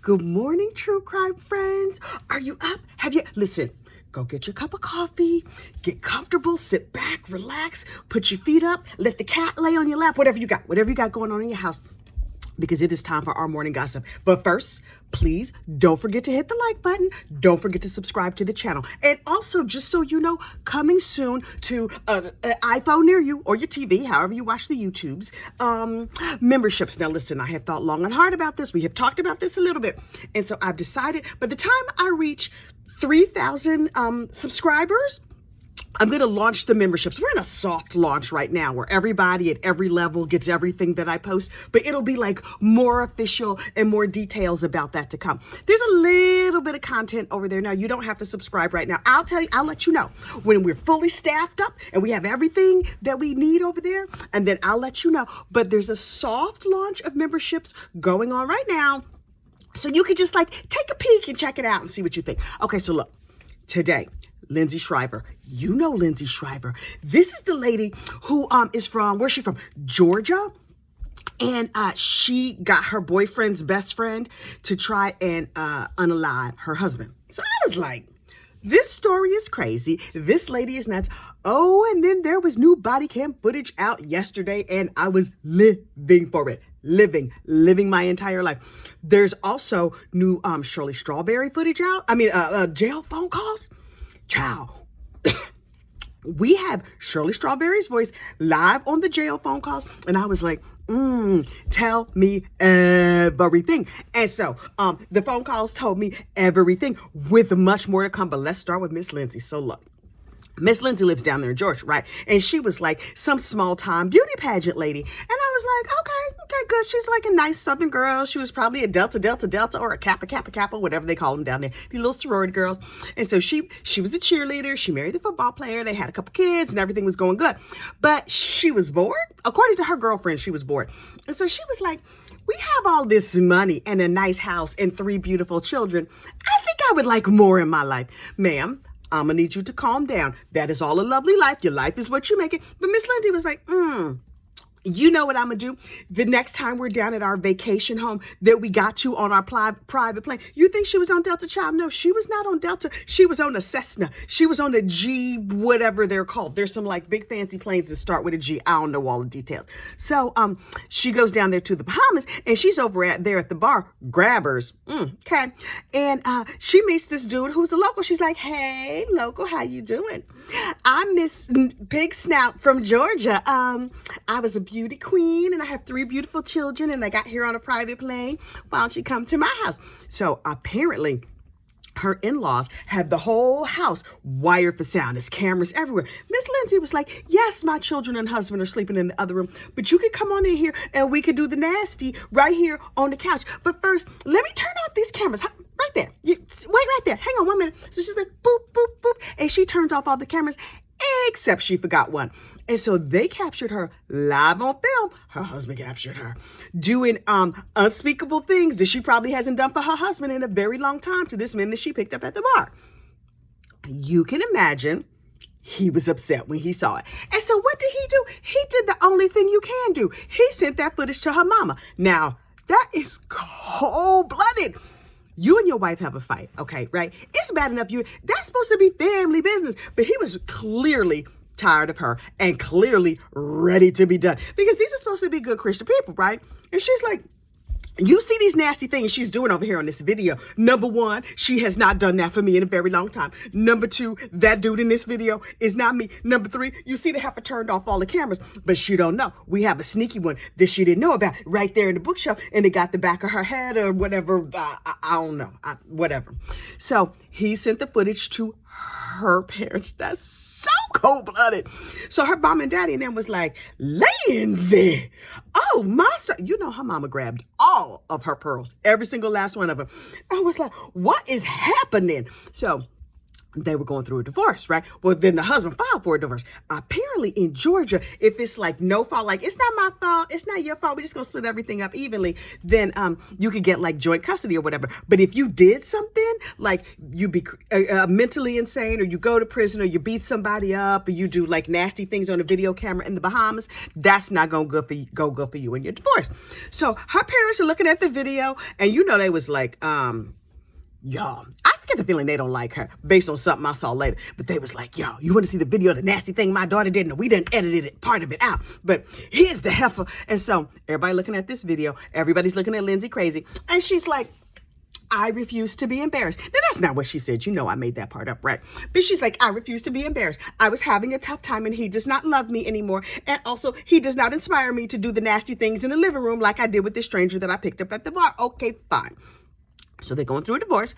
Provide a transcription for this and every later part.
Good morning, true crime friends. Are you up? Listen, go get your cup of coffee, get comfortable, sit back, relax, put your feet up, let the cat lay on your lap, whatever you got going on in your house, because it is time for our morning gossip. But first, please don't forget to hit the like button. Don't forget to subscribe to the channel. And also, just so you know, coming soon to an iPhone near you or your TV, however you watch the YouTubes, memberships. Now listen, I have thought long and hard about this. We have talked about this a little bit. And so I've decided by the time I reach 3,000 subscribers, I'm going to launch the memberships. We're in a soft launch right now where everybody at every level gets everything that I post, but it'll be like more official and more details about that to come. There's a little bit of content over there. Now, you don't have to subscribe right now. I'll let you know when we're fully staffed up and we have everything that we need over there, and then I'll let you know. But there's a soft launch of memberships going on right now. So you could just like take a peek and check it out and see what you think. Okay, so look, today, Lindsay Shriver. You know Lindsay Shriver. This is the lady who is from, where's she from? Georgia. And she got her boyfriend's best friend to try and unalive her husband. So I was like, this story is crazy. This lady is nuts. Oh, and then there was new body cam footage out yesterday, and I was living for it. Living my entire life. There's also new Shirley Strawberry footage out. Jail phone calls. Child, we have Shirley Strawberry's voice live on the jail phone calls. And I was like, tell me everything. And so the phone calls told me everything with much more to come. But let's start with Miss Lindsay. So look, Miss Lindsay lives down there in Georgia, right? And she was like some small time beauty pageant lady. And I was like, okay, good. She's like a nice Southern girl. She was probably a Delta, or a Kappa, whatever they call them down there. The little sorority girls. And so she was a cheerleader. She married the football player. They had a couple kids and everything was going good. But she was bored. According to her girlfriend, she was bored. And so she was like, we have all this money and a nice house and 3 beautiful children. I think I would like more in my life. Ma'am, I'm going to need you to calm down. That is all a lovely life. Your life is what you make it. But Miss Lindsay was like, you know what I'm going to do? The next time we're down at our vacation home that we got to on our private plane. You think she was on Delta, child? No, she was not on Delta. She was on a Cessna. She was on a G, whatever they're called. There's some like big fancy planes that start with a G. I don't know all the details. So she goes down there to the Bahamas, and she's over there at the bar, Grabbers. Okay. And she meets this dude who's a local. She's like, hey, local, how you doing? I'm Miss Pig Snout from Georgia. I was a beauty queen, and I have 3 beautiful children, and I got here on a private plane. Why don't you come to my house? So apparently her in-laws had the whole house wired for sound. There's cameras everywhere. Miss Lindsay was like, yes, my children and husband are sleeping in the other room, but you can come on in here and we could do the nasty right here on the couch. But first, let me turn off these cameras. Right there. Wait right there. Hang on 1 minute. So she's like, boop, boop, boop. And she turns off all the cameras, except she forgot one. And so they captured her live on film. Her husband captured her doing unspeakable things that she probably hasn't done for her husband in a very long time to this man that she picked up at the bar. You can imagine he was upset when he saw it. And so what did he do? He did the only thing you can do. He sent that footage to her mama. Now, that is cold-blooded. You and your wife have a fight, okay, right? It's bad enough that's supposed to be family business, but he was clearly tired of her and clearly ready to be done because these are supposed to be good Christian people, right? And she's like, you see these nasty things she's doing over here on this video. Number 1, she has not done that for me in a very long time. Number 2, that dude in this video is not me. Number 3, you see they have turned off all the cameras, but she don't know. We have a sneaky one that she didn't know about right there in the bookshelf, and it got the back of her head or whatever. I don't know, whatever. So he sent the footage to her parents. That's so cold-blooded. So her mom and daddy and them was like, Lindsay, oh, monster. You know, her mama grabbed all of her pearls, every single last one of them. I was like, what is happening? So they were going through a divorce, right? Well, then the husband filed for a divorce. Apparently in Georgia, if it's like no fault, like it's not my fault, it's not your fault, we're just gonna split everything up evenly, then you could get like joint custody or whatever. But if you did something, like you be mentally insane, or you go to prison, or you beat somebody up, or you do like nasty things on a video camera in the Bahamas, that's not gonna go good for you in your divorce. So her parents are looking at the video, and they was like, y'all, I get the feeling they don't like her based on something I saw later. But they was like, yo, you want to see the video of the nasty thing my daughter did? And we done edited it, part of it out. But here's the heifer. And so everybody looking at this video, everybody's looking at Lindsay crazy. And she's like, I refuse to be embarrassed. Now, that's not what she said. I made that part up, right? But she's like, I refuse to be embarrassed. I was having a tough time and he does not love me anymore. And also, he does not inspire me to do the nasty things in the living room like I did with this stranger that I picked up at the bar. Okay, fine. So they're going through a divorce.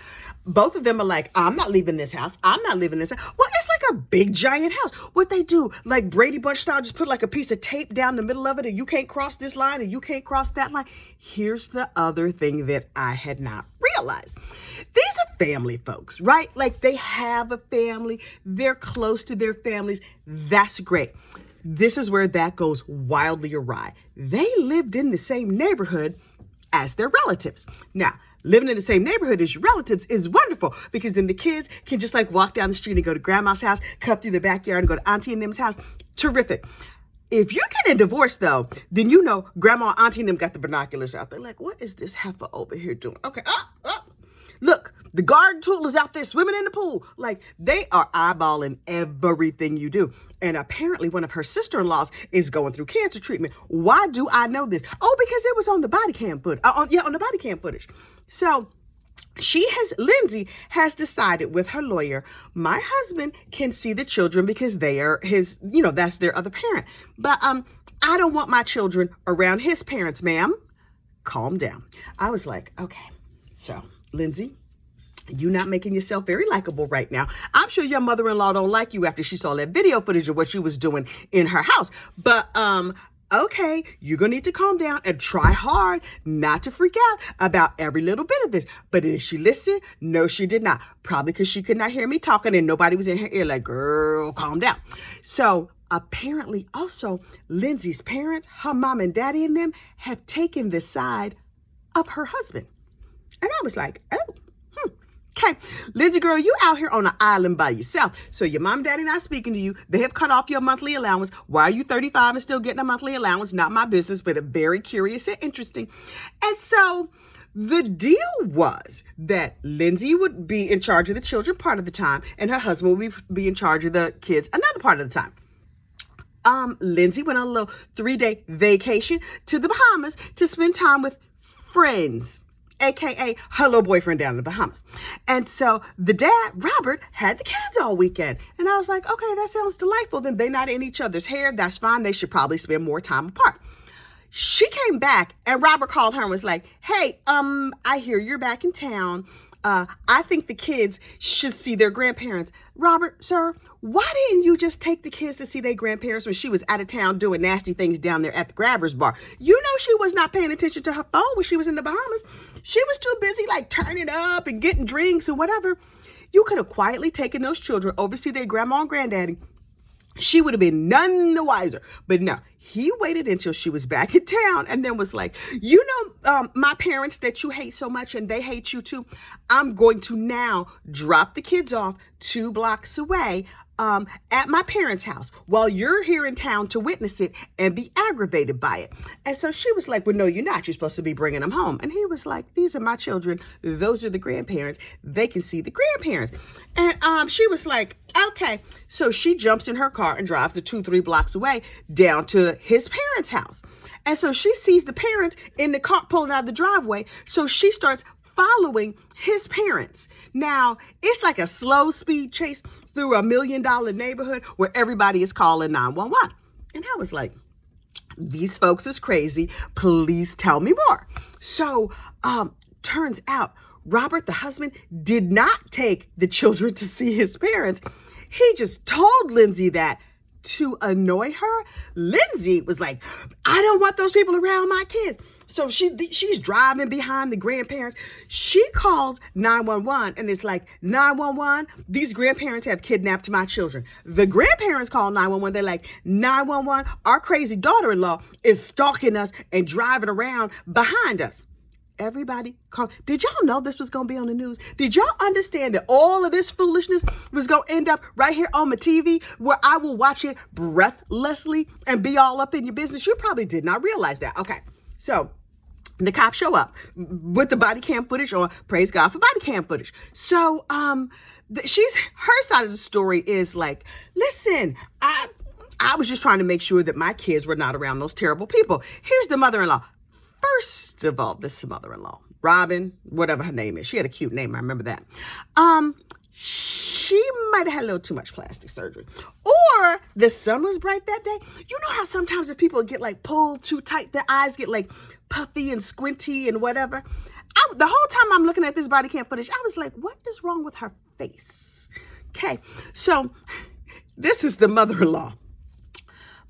Both of them are like, I'm not leaving this house. I'm not leaving this house. Well, it's like a big giant house. What they do, like Brady Bunch style, just put like a piece of tape down the middle of it, and you can't cross this line and you can't cross that line. Here's the other thing that I had not realized. These are family folks, right? Like they have a family. They're close to their families. That's great. This is where that goes wildly awry. They lived in the same neighborhood as their relatives. Now, living in the same neighborhood as your relatives is wonderful, because then the kids can just like walk down the street and go to grandma's house, cut through the backyard and go to auntie and them's house. Terrific. If you get a divorce though, then grandma, auntie and them got the binoculars out. They're like, what is this heifer over here doing? Okay, look, the garden tool is out there swimming in the pool. Like they are eyeballing everything you do. And apparently one of her sister-in-laws is going through cancer treatment. Why do I know this? Oh, because it was on the body cam footage. On the body cam footage. So Lindsay has decided with her lawyer, my husband can see the children because they are his, that's their other parent. But I don't want my children around his parents, ma'am. Calm down. I was like, okay, so Lindsay, you're not making yourself very likable right now. I'm sure your mother-in-law don't like you after she saw that video footage of what you was doing in her house. But okay, you're going to need to calm down and try hard not to freak out about every little bit of this. But did she listen? No, she did not. Probably because she could not hear me talking and nobody was in her ear like, girl, calm down. So apparently also Lindsay's parents, her mom and daddy and them have taken the side of her husband. And I was like, oh, okay, Lindsay girl, you out here on an island by yourself. So your mom and daddy not speaking to you. They have cut off your monthly allowance. Why are you 35 and still getting a monthly allowance? Not my business, but very curious and interesting. And so the deal was that Lindsay would be in charge of the children part of the time, and her husband would be in charge of the kids another part of the time. Lindsay went on a little 3-day vacation to the Bahamas to spend time with friends, AKA her little boyfriend down in the Bahamas. And so the dad, Robert, had the kids all weekend. And I was like, okay, that sounds delightful. Then they're not in each other's hair. That's fine. They should probably spend more time apart. She came back and Robert called her and was like, hey, I hear you're back in town. I think the kids should see their grandparents. Robert, sir, why didn't you just take the kids to see their grandparents when she was out of town doing nasty things down there at the Grabbers Bar? She was not paying attention to her phone when she was in the Bahamas. She was too busy like turning up and getting drinks and whatever. You could have quietly taken those children over to see their grandma and granddaddy. She would have been none the wiser. But no, he waited until she was back in town and then was like, my parents that you hate so much and they hate you too. I'm going to now drop the kids off 2 blocks away at my parents' house while you're here in town to witness it and be aggravated by it. And so she was like, well, no, you're not. You're supposed to be bringing them home. And he was like, these are my children. Those are the grandparents. They can see the grandparents. And she was like, okay. So she jumps in her car and drives the 2-3 blocks away down to his parents' house. And so she sees the parents in the car pulling out of the driveway. So she starts following his parents. Now, it's like a slow speed chase through $1 million neighborhood where everybody is calling 911. And I was like, these folks is crazy. Please tell me more. So, turns out Robert, the husband, did not take the children to see his parents. He just told Lindsay that to annoy her. Lindsay was like, I don't want those people around my kids. So she's driving behind the grandparents. She calls 911 and it's like, 911, these grandparents have kidnapped my children. The grandparents call 911. They're like, 911, our crazy daughter-in-law is stalking us and driving around behind us. Everybody call. Did y'all know this was going to be on the news? Did y'all understand that all of this foolishness was going to end up right here on my TV where I will watch it breathlessly and be all up in your business? You probably did not realize that. Okay, so the cops show up with the body cam footage, or praise God for body cam footage. So her side of the story is like, listen, I was just trying to make sure that my kids were not around those terrible people. Here's the mother-in-law. First of all, this mother-in-law, Robin, whatever her name is. She had a cute name. I remember that. She might have had a little too much plastic surgery. Or the sun was bright that day. You know how sometimes if people get like pulled too tight, their eyes get like puffy and squinty and whatever. The whole time I'm looking at this body cam footage, I was like, what is wrong with her face? Okay, so this is the mother-in-law.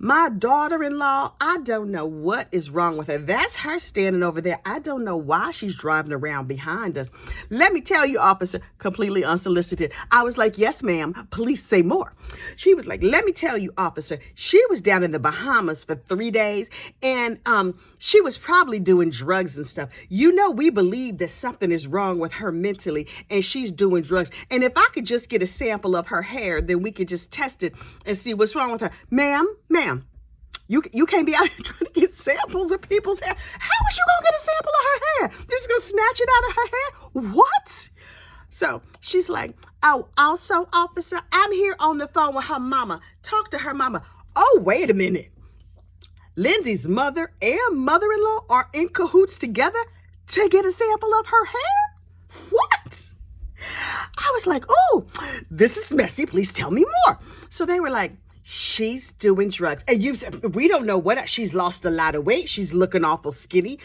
My daughter-in-law, I don't know what is wrong with her. That's her standing over there. I don't know why she's driving around behind us. Let me tell you, officer, completely unsolicited. I was like, yes, ma'am. Please say more. She was like, let me tell you, officer, she was down in the Bahamas for 3 days, and she was probably doing drugs and stuff. You know, we believe that something is wrong with her mentally, and she's doing drugs. And if I could just get a sample of her hair, then we could just test it and see what's wrong with her. Ma'am. You can't be out here trying to get samples of people's hair. How is you going to get a sample of her hair? You're just going to snatch it out of her hair? What? So she's like, oh, also, officer, I'm here on the phone with her mama. Talk to her mama. Oh, wait a minute. Lindsay's mother and mother-in-law are in cahoots together to get a sample of her hair? What? I was like, oh, this is messy. Please tell me more. So they were like, she's doing drugs. And you said, we don't know what, she's lost a lot of weight. She's looking awful skinny.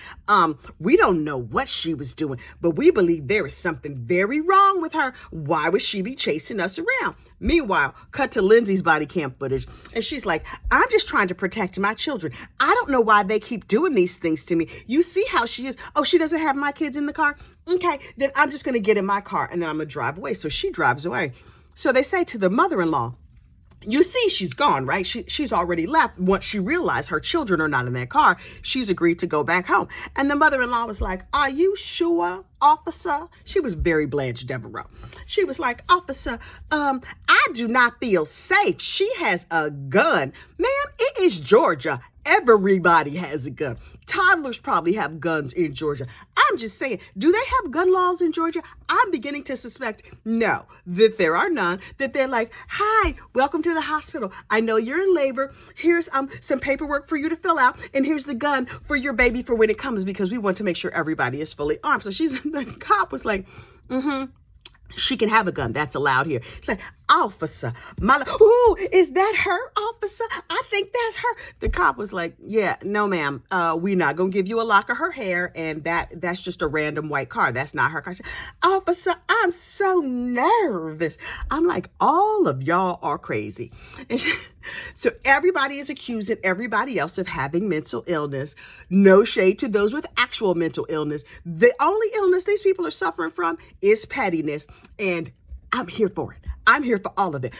We don't know what she was doing, but we believe there is something very wrong with her. Why would she be chasing us around? Meanwhile, cut to Lindsay's body cam footage. And she's like, I'm just trying to protect my children. I don't know why they keep doing these things to me. You see how she is. Oh, she doesn't have my kids in the car? Okay, then I'm just going to get in my car and then I'm going to drive away. So she drives away. So they say to the mother-in-law, you see, she's gone, right? She's already left. Once she realized her children are not in that car, she's agreed to go back home. And the mother-in-law was like, are you sure, officer? She was very Blanche Devereaux. She was like, officer, I do not feel safe. She has a gun. Ma'am, it is Georgia. Everybody has a gun. Toddlers probably have guns in Georgia. I'm just saying, do they have gun laws in Georgia? I'm beginning to suspect, no, that there are none, that they're like, hi, welcome to the hospital. I know you're in labor. Here's some paperwork for you to fill out, and here's the gun for your baby for when it comes, because we want to make sure everybody is fully armed. So the cop was like, she can have a gun. That's allowed here. It's like, officer, ooh, is that her, officer? I think that's her. The cop was like, yeah, no, ma'am. We're not going to give you a lock of her hair. And that's just a random white car. That's not her car. Officer, I'm so nervous. I'm like, all of y'all are crazy. And so everybody is accusing everybody else of having mental illness. No shade to those with actual mental illness. The only illness these people are suffering from is pettiness. And I'm here for it. I'm here for all of it.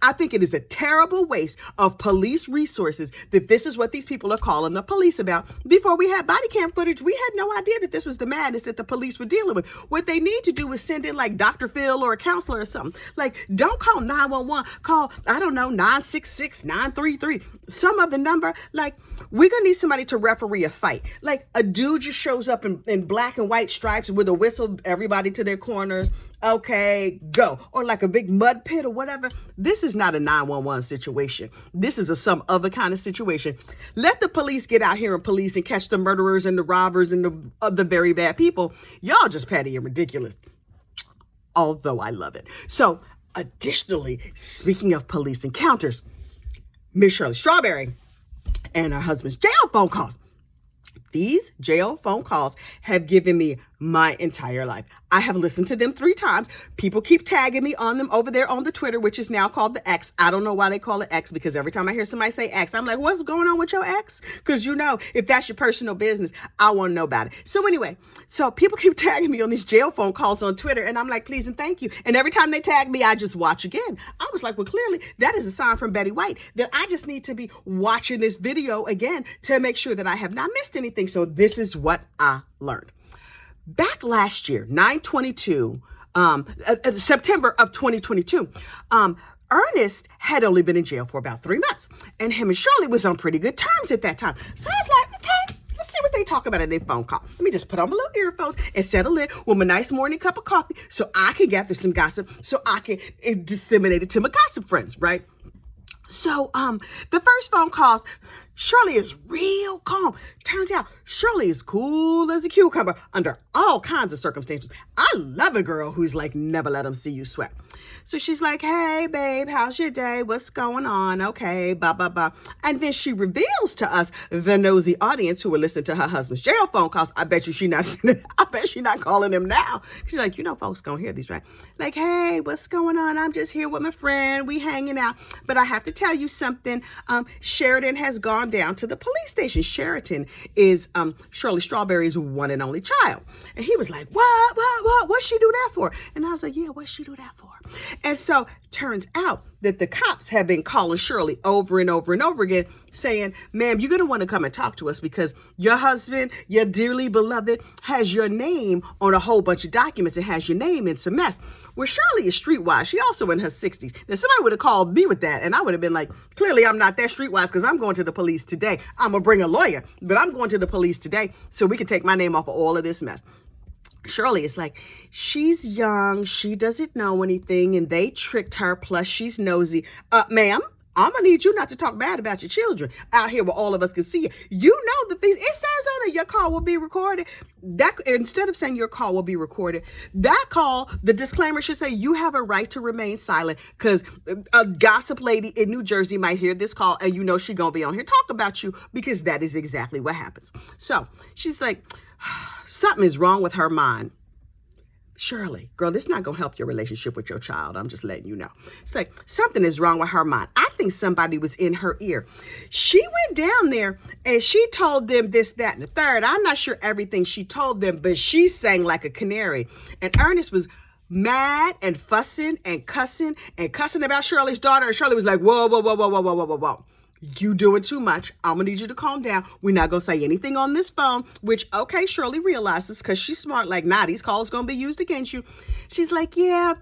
I think it is a terrible waste of police resources that this is what these people are calling the police about. Before we had body cam footage, we had no idea that this was the madness that the police were dealing with. What they need to do is send in like Dr. Phil or a counselor or something. Like, don't call 911. Call, I don't know, 966-933. Some other number. Like, we're going to need somebody to referee a fight. Like, a dude just shows up in black and white stripes with a whistle, everybody to their corners. Okay, go. Or like a big mud pit or whatever. This is not a 911 situation. This is some other kind of situation. Let the police get out here and police and catch the murderers and the robbers and the very bad people. Y'all just petty and ridiculous. Although I love it. So additionally, speaking of police encounters, Miss Shirley Strawberry and her husband's jail phone calls. These jail phone calls have given me my entire life. I have listened to them 3 times. People keep tagging me on them over there on the Twitter, which is now called the X. I don't know why they call it X, because every time I hear somebody say X, I'm like, what's going on with your ex? Because if that's your personal business, I want to know about it. So anyway, so people keep tagging me on these jail phone calls on Twitter, and I'm like, please and thank you. And every time they tag me, I just watch again. I was like, well, clearly that is a sign from Betty White that I just need to be watching this video again to make sure that I have not missed anything. So this is what I learned. Back last year, September of 2022, Ernest had only been in jail for about 3 months, and him and Shirley was on pretty good terms at that time. So I was like, okay, let's see what they talk about in their phone call. Let me just put on my little earphones and settle in with my nice morning cup of coffee so I can gather some gossip, so I can disseminate it to my gossip friends, right? So the first phone calls, Shirley is real calm. Turns out Shirley is cool as a cucumber under all kinds of circumstances. I love a girl who's like, never let them see you sweat. So she's like, hey, babe, how's your day? What's going on? Okay, blah, blah, blah. And then she reveals to us, the nosy audience who will listen to her husband's jail phone calls. I bet she not calling him now. She's like, folks gonna hear these, right? Like, hey, what's going on? I'm just here with my friend. We hanging out. But I have to tell you something. Sheridan has gone down to the police station. Sheridan is Shirley Strawberry's one and only child. And he was like, what'd she do that for? And I was like, yeah, what'd she do that for? And so turns out that the cops have been calling Shirley over and over and over again saying, ma'am, you're going to want to come and talk to us because your husband, your dearly beloved, has your name on a whole bunch of documents and has your name in some mess. Well, Shirley is streetwise. She also in her 60s. Now, somebody would have called me with that, and I would have been like, clearly I'm not that streetwise because I'm going to the police today. I'm going to bring a lawyer, but I'm going to the police today so we can take my name off of all of this mess. Shirley is like, she's young, she doesn't know anything, and they tricked her, plus she's nosy. Ma'am, I'm going to need you not to talk bad about your children out here where all of us can see you. You know the things, it says on it, your call will be recorded. That instead of saying your call will be recorded, that call, the disclaimer should say you have a right to remain silent because a gossip lady in New Jersey might hear this call and she going to be on here talk about you because that is exactly what happens. So she's like, something is wrong with her mind. Shirley, girl, this is not going to help your relationship with your child. I'm just letting you know. It's like, something is wrong with her mind. I think somebody was in her ear. She went down there and she told them this, that, and the third. I'm not sure everything she told them, but she sang like a canary. And Ernest was mad and fussing and cussing about Shirley's daughter. And Shirley was like, whoa, whoa, whoa, whoa, whoa, whoa, whoa, whoa, whoa. You doing too much. I'm going to need you to calm down. We're not going to say anything on this phone, which, okay, Shirley realizes because she's smart. Like, nah, these calls going to be used against you. She's like, yeah,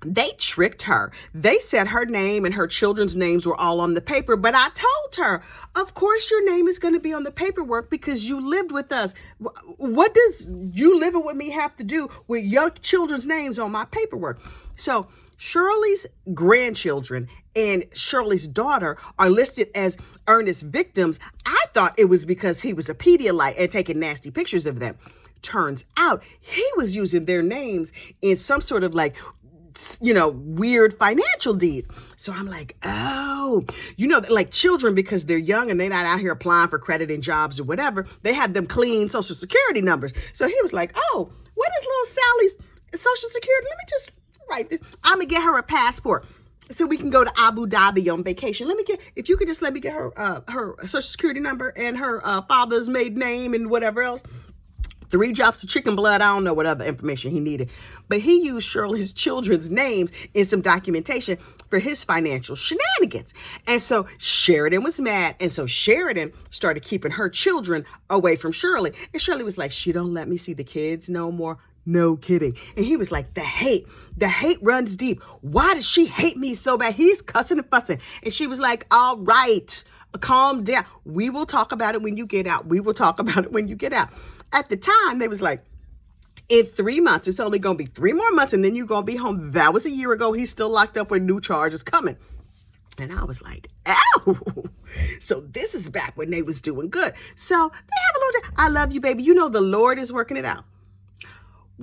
they tricked her. They said her name and her children's names were all on the paper. But I told her, of course, your name is going to be on the paperwork because you lived with us. What does you living with me have to do with your children's names on my paperwork? So Shirley's grandchildren and Shirley's daughter are listed as Ernest's victims. I thought it was because he was a Pedialyte and taking nasty pictures of them. Turns out he was using their names in some sort of like, weird financial deeds. So I'm like, oh, like children, because they're young and they're not out here applying for credit and jobs or whatever, they have them clean Social Security numbers. So he was like, oh, what is little Sally's Social Security? Let me just write this. I'm going to get her a passport so we can go to Abu Dhabi on vacation. If you could just let me get her her Social Security number and her father's maiden name and whatever else. 3 drops of chicken blood. I don't know what other information he needed. But he used Shirley's children's names in some documentation for his financial shenanigans. And so Sheridan was mad. And so Sheridan started keeping her children away from Shirley. And Shirley was like, she don't let me see the kids no more. No kidding. And he was like, the hate runs deep. Why does she hate me so bad? He's cussing and fussing. And she was like, all right, calm down. We will talk about it when you get out. We will talk about it when you get out. At the time, they was like, in 3 months, it's only going to be 3 more months and then you're going to be home. That was a year ago. He's still locked up with new charges coming. And I was like, ow. So this is back when they was doing good. So they have a little, I love you, baby. The Lord is working it out.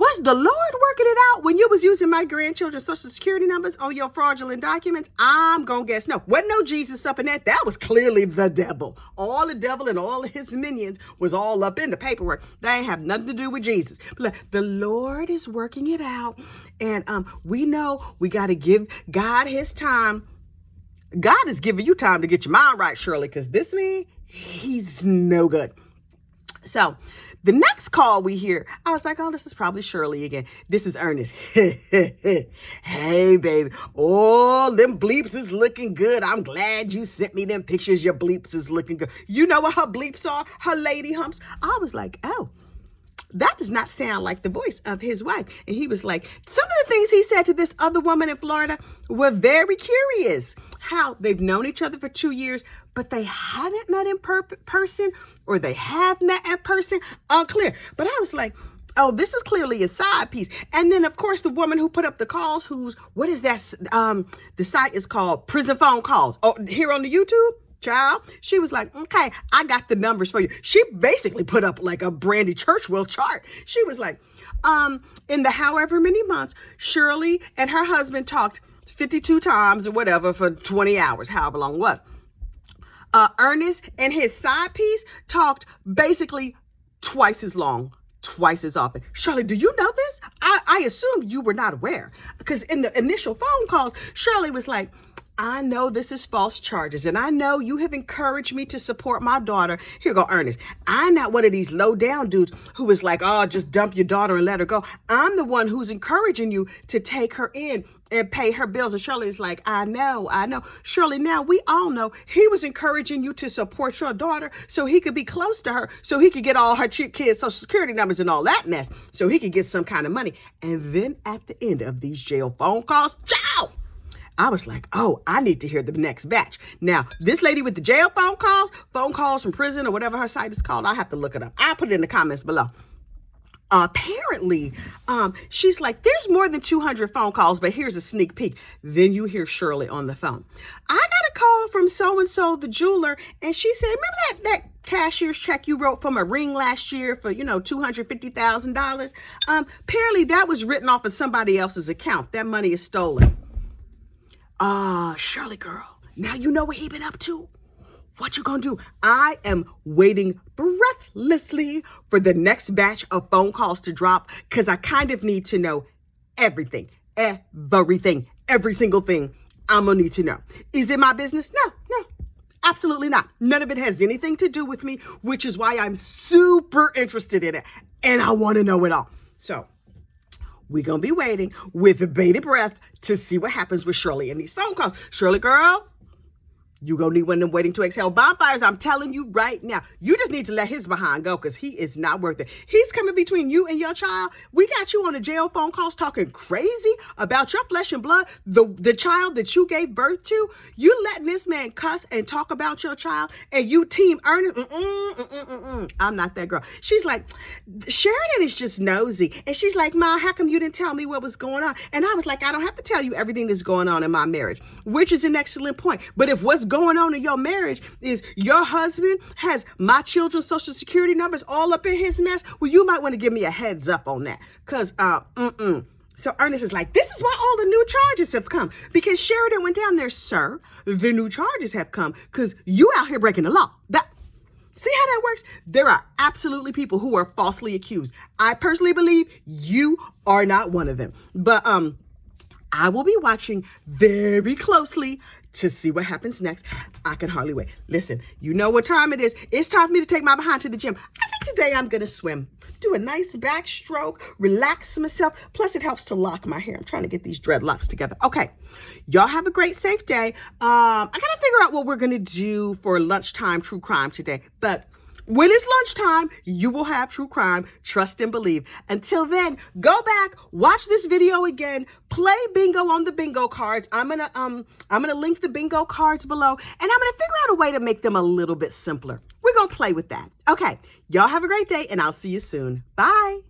Was the Lord working it out when you was using my grandchildren's social security numbers on your fraudulent documents? I'm going to guess no. Wasn't no Jesus up in that. That was clearly the devil. All the devil and all of his minions was all up in the paperwork. They ain't have nothing to do with Jesus. But the Lord is working it out. And we know we got to give God his time. God is giving you time to get your mind right, Shirley, because this man, he's no good. So the next call we hear, I was like, oh, this is probably Shirley again. This is Ernest. Hey, baby. Oh, them bleeps is looking good. I'm glad you sent me them pictures. Your bleeps is looking good. You know what her bleeps are? Her lady humps. I was like, oh, that does not sound like the voice of his wife. And he was like, some of the things he said to this other woman in Florida were very curious. How they've known each other for 2 years, but they haven't met in person, or they have met in person. Unclear. But I was like, oh, this is clearly a side piece. And then, of course, the woman who put up the calls, what is that? The site is called Prison Phone Calls. Oh, here on the YouTube? Child, she was like, okay, I got the numbers for you. She basically put up like a Brandy Churchwell chart. She was like, in the however many months, Shirley and her husband talked 52 times or whatever for 20 hours, however long it was. Ernest and his side piece talked basically twice as long, twice as often. Shirley, do you know this? I assume you were not aware, because in the initial phone calls, Shirley was like, I know this is false charges, and I know you have encouraged me to support my daughter. Here go Ernest. I'm not one of these low down dudes who is like, oh, just dump your daughter and let her go. I'm the one who's encouraging you to take her in and pay her bills. And Shirley's like, I know. Shirley, now we all know he was encouraging you to support your daughter so he could be close to her, so he could get all her kids' social security numbers and all that mess, so he could get some kind of money. And then at the end of these jail phone calls, ciao! I was like, oh, I need to hear the next batch. Now, this lady with the jail phone calls from prison or whatever her site is called, I have to look it up. I'll put it in the comments below. Apparently, she's like, there's more than 200 phone calls, but here's a sneak peek. Then you hear Shirley on the phone. I got a call from so-and-so, the jeweler, and she said, remember that cashier's check you wrote from a ring last year for, $250,000? Apparently that was written off of somebody else's account. That money is stolen. Shirley girl, now you know what he been up to. What you gonna do? I am waiting breathlessly for the next batch of phone calls to drop, because I kind of need to know everything, every single thing I'm gonna need to know. Is it my business? No, absolutely not. None of it has anything to do with me, which is why I'm super interested in it, and I want to know it all. So we're going to be waiting with bated breath to see what happens with Shirley in these phone calls. Shirley, girl, you going to need one of them waiting to exhale bonfires. I'm telling you right now. You just need to let his behind go, because he is not worth it. He's coming between you and your child. We got you on the jail phone calls talking crazy about your flesh and blood, the child that you gave birth to. You letting this man cuss and talk about your child, and you team Ernest. I'm not that girl. She's like, Sheridan is just nosy. And she's like, Ma, how come you didn't tell me what was going on? And I was like, I don't have to tell you everything that's going on in my marriage, which is an excellent point. But if what's going on in your marriage is your husband has my children's social security numbers all up in his mess, well, you might want to give me a heads up on that. Because, So Ernest is like, this is why all the new charges have come. Because Sheridan went down there, sir, the new charges have come because you out here breaking the law. See how that works? There are absolutely people who are falsely accused. I personally believe you are not one of them. But I will be watching very closely to see what happens next. I can hardly wait. Listen, you know what time it is. It's time for me to take my behind to the gym. I think today I'm going to swim. Do a nice backstroke, relax myself. Plus, it helps to lock my hair. I'm trying to get these dreadlocks together. Okay, y'all have a great, safe day. I got to figure out what we're going to do for lunchtime true crime today. But when it's lunchtime, you will have true crime. Trust and believe. Until then, go back, watch this video again, play bingo on the bingo cards. I'm gonna link the bingo cards below, and I'm gonna figure out a way to make them a little bit simpler. We're gonna play with that. Okay, y'all have a great day, and I'll see you soon. Bye.